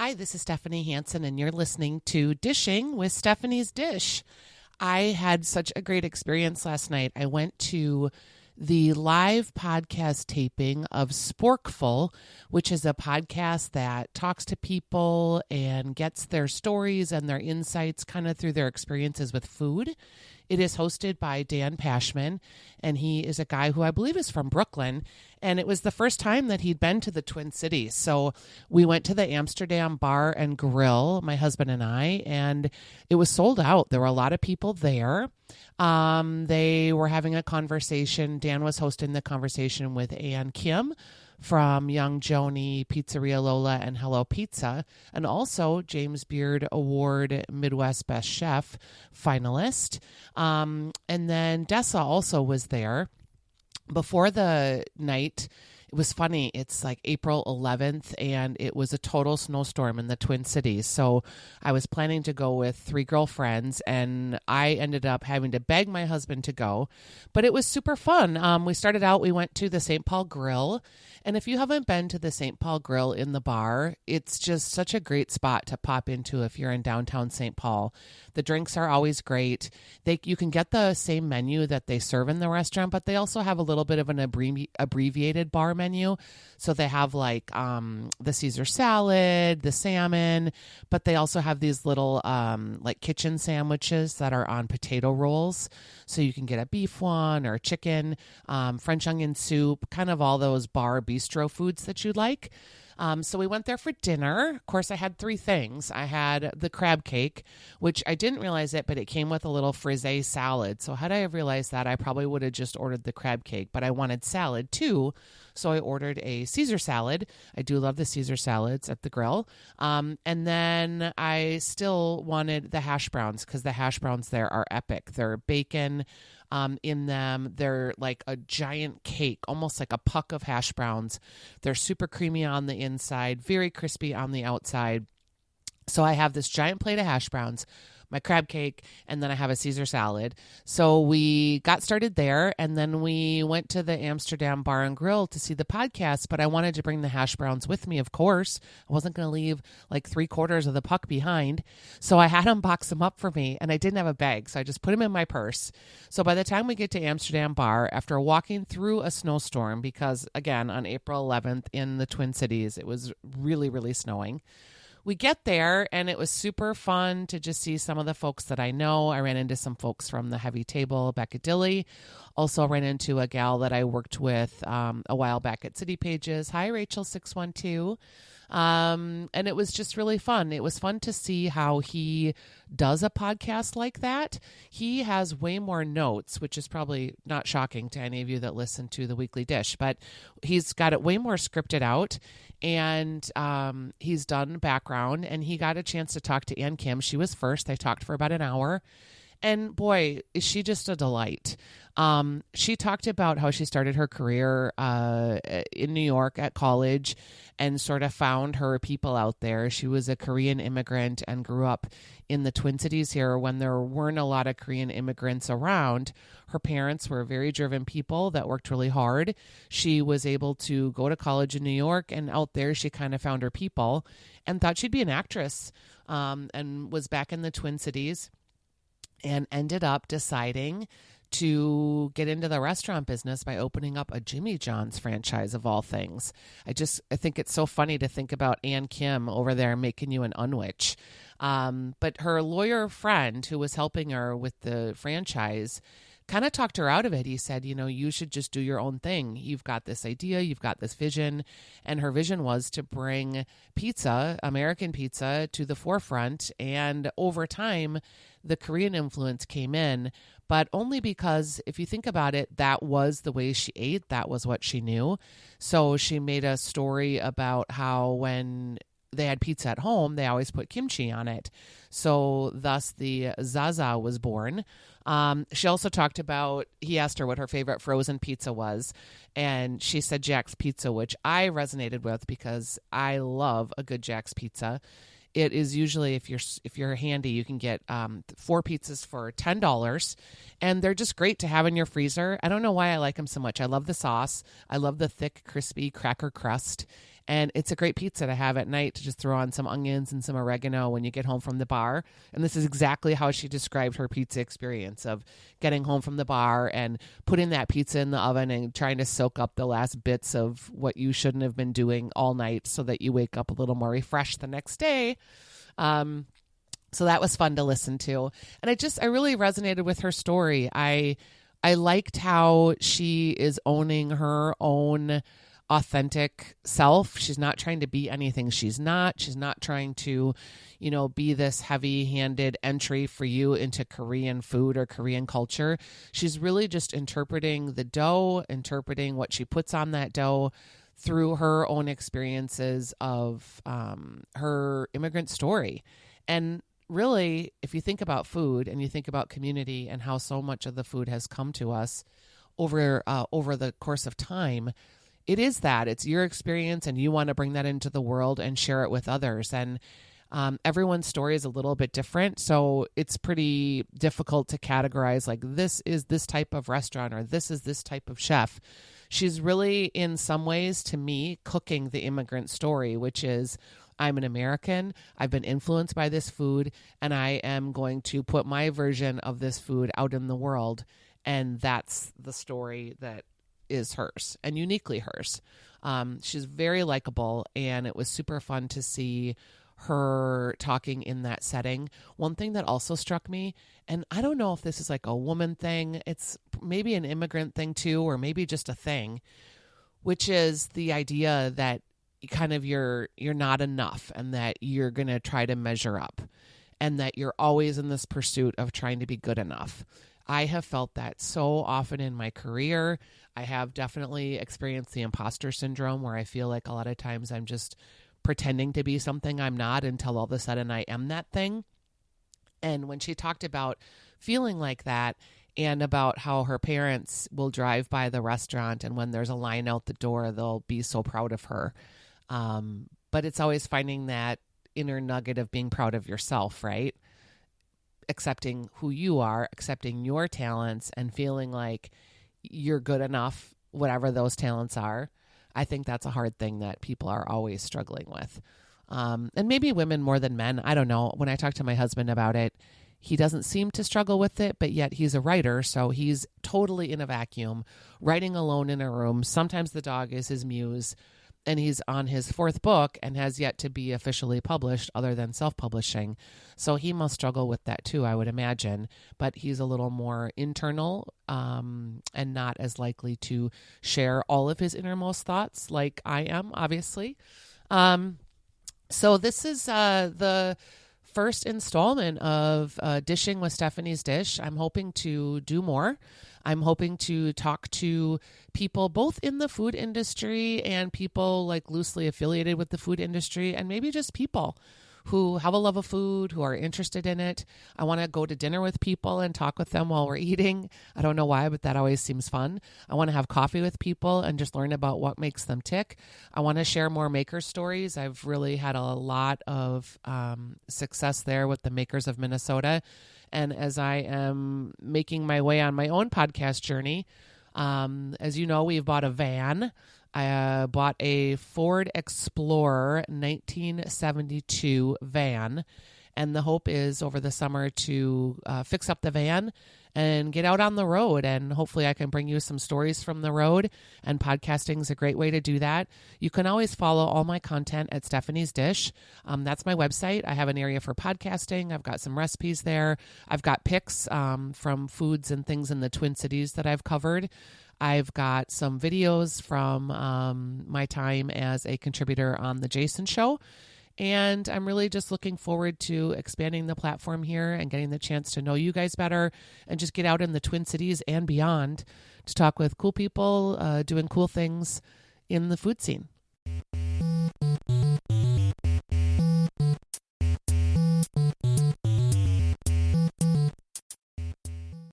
Hi, this is Stephanie Hansen, and you're listening to Dishing with Stephanie's Dish. I had such a great experience last night. I went to the live podcast taping of Sporkful, which is a podcast that talks to people and gets their stories and their insights kind of through their experiences with food. It is hosted by Pashman, and he is a guy who I believe is from Brooklyn, and it was the first time that he'd been to the Twin Cities. So we went to the Amsetrdam Bar and Grill, my husband and I, and it was sold out. There were a lot of people there. They were having a conversation. Dan was hosting the conversation with Ann Kim from Young Joni, Pizzeria Lola, and Hello Pizza, and also James Beard Award Midwest Best Chef finalist. And then Dessa also was there. Before the night, it was funny. It's like April 11th, and it was a total snowstorm in the Twin Cities. So I was planning to go with 3 girlfriends, and I ended up having to beg my husband to go. But it was super fun. We started out, we went to the St. Paul Grill. And if you haven't been to the St. Paul Grill in the bar, it's just such a great spot to pop into if you're in downtown St. Paul. The drinks are always great. You can get the same menu that they serve in the restaurant, but they also have a little bit of an abbreviated bar menu. So they have like the Caesar salad, the salmon, but they also have these little like kitchen sandwiches that are on potato rolls. So you can get a beef one or chicken, French onion soup, kind of all those bar bistro foods that you like. So we went there for dinner. Of course, I had 3 things. I had the crab cake, which I didn't realize it, but it came with a little frisee salad. So had I have realized that, I probably would have just ordered the crab cake, but I wanted salad too. So I ordered a Caesar salad. I do love the Caesar salads at the grill. And then I still wanted the hash browns because the hash browns there are epic. They're bacon in them. They're like a giant cake, almost like a puck of hash browns. They're super creamy on the inside, very crispy on the outside. So I have this giant plate of hash browns, my crab cake, and then I have a Caesar salad. So we got started there, and then we went to the Amsetrdam Bar and Grill to see the podcast, but I wanted to bring the hash browns with me, of course. I wasn't going to leave like 3/4 of the puck behind. So I had them box them up for me, and I didn't have a bag, so I just put them in my purse. So by the time we get to Amsetrdam Bar, after walking through a snowstorm, because again, on April 11th in the Twin Cities, it was really, really snowing. We get there, and it was super fun to just see some of the folks that I know. I ran into some folks from the Heavy Table back at Dilly. Also ran into a gal that I worked with a while back at City Pages. Hi, Rachel612. And it was just really fun. It was fun to see how he does a podcast like that. He has way more notes, which is probably not shocking to any of you that listen to The Weekly Dish, but he's got it way more scripted out. And he's done background, and he got a chance to talk to Ann Kim. She was first. They talked for about an hour. And boy, is she just a delight. She talked about how she started her career in New York at college and sort of found her people out there. She was a Korean immigrant and grew up in the Twin Cities here when there weren't a lot of Korean immigrants around. Her parents were very driven people that worked really hard. She was able to go to college in New York, and out there she kind of found her people and thought she'd be an actress, and was back in the Twin Cities and ended up deciding to get into the restaurant business by opening up a Jimmy John's franchise of all things. I think it's so funny to think about Ann Kim over there making you an unwich. But her lawyer friend who was helping her with the franchise kind of talked her out of it. He said, you should just do your own thing. You've got this idea, you've got this vision. And her vision was to bring pizza, American pizza, to the forefront. And over time, the Korean influence came in, but only because if you think about it, that was the way she ate. That was what she knew. So she made a story about how when they had pizza at home, they always put kimchi on it. So thus the Zaza was born. She also talked about, he asked her what her favorite frozen pizza was, and she said Jack's Pizza, which I resonated with because I love a good Jack's Pizza. It is usually, if you're handy, you can get 4 pizzas for $10, and they're just great to have in your freezer. I don't know why I like them so much. I love the sauce. I love the thick, crispy cracker crust, And it's a great pizza to have at night to just throw on some onions and some oregano when you get home from the bar. And this is exactly how she described her pizza experience of getting home from the bar and putting that pizza in the oven and trying to soak up the last bits of what you shouldn't have been doing all night so that you wake up a little more refreshed the next day. So that was fun to listen to. And I really resonated with her story. I liked how she is owning her own authentic self. She's not trying to be anything she's not. She's not trying to, be this heavy-handed entry for you into Korean food or Korean culture. She's really just interpreting the dough, interpreting what she puts on that dough through her own experiences of her immigrant story. And really, if you think about food and you think about community and how so much of the food has come to us over the course of time, it is that. It's your experience and you want to bring that into the world and share it with others. And everyone's story is a little bit different. So it's pretty difficult to categorize like this is this type of restaurant or this is this type of chef. She's really, in some ways, to me, cooking the immigrant story, which is I'm an American, I've been influenced by this food, and I am going to put my version of this food out in the world. And that's the story that is hers and uniquely hers. She's very likable, and it was super fun to see her talking in that setting. One thing that also struck me, and I don't know if this is like a woman thing, it's maybe an immigrant thing too, or maybe just a thing, which is the idea that kind of you're not enough and that you're going to try to measure up and that you're always in this pursuit of trying to be good enough. I have felt that so often in my career. I have definitely experienced the imposter syndrome where I feel like a lot of times I'm just pretending to be something I'm not until all of a sudden I am that thing. And when she talked about feeling like that and about how her parents will drive by the restaurant and when there's a line out the door, they'll be so proud of her. But it's always finding that inner nugget of being proud of yourself, right? Accepting who you are, accepting your talents, and feeling like you're good enough, whatever those talents are. I think that's a hard thing that people are always struggling with. And maybe women more than men. I don't know. When I talk to my husband about it, he doesn't seem to struggle with it, but yet he's a writer. So he's totally in a vacuum, writing alone in a room. Sometimes the dog is his muse. And he's on his 4th book and has yet to be officially published other than self-publishing. So he must struggle with that too, I would imagine. But he's a little more internal and not as likely to share all of his innermost thoughts like I am, obviously. So this is the first installment of Dishing with Stephanie's Dish. I'm hoping to do more. I'm hoping to talk to people both in the food industry and people like loosely affiliated with the food industry, and maybe just people who have a love of food, who are interested in it. I want to go to dinner with people and talk with them while we're eating. I don't know why, but that always seems fun. I want to have coffee with people and just learn about what makes them tick. I want to share more maker stories. I've really had a lot of success there with the makers of Minnesota. And as I am making my way on my own podcast journey, as you know, we've bought a van. I bought a Ford Explorer 1972 van. And the hope is over the summer to fix up the van and get out on the road. And hopefully I can bring you some stories from the road. And podcasting is a great way to do that. You can always follow all my content at Stephanie's Dish. That's my website. I have an area for podcasting. I've got some recipes there. I've got pics from foods and things in the Twin Cities that I've covered. I've got some videos from my time as a contributor on The Jason Show. And I'm really just looking forward to expanding the platform here and getting the chance to know you guys better and just get out in the Twin Cities and beyond to talk with cool people doing cool things in the food scene.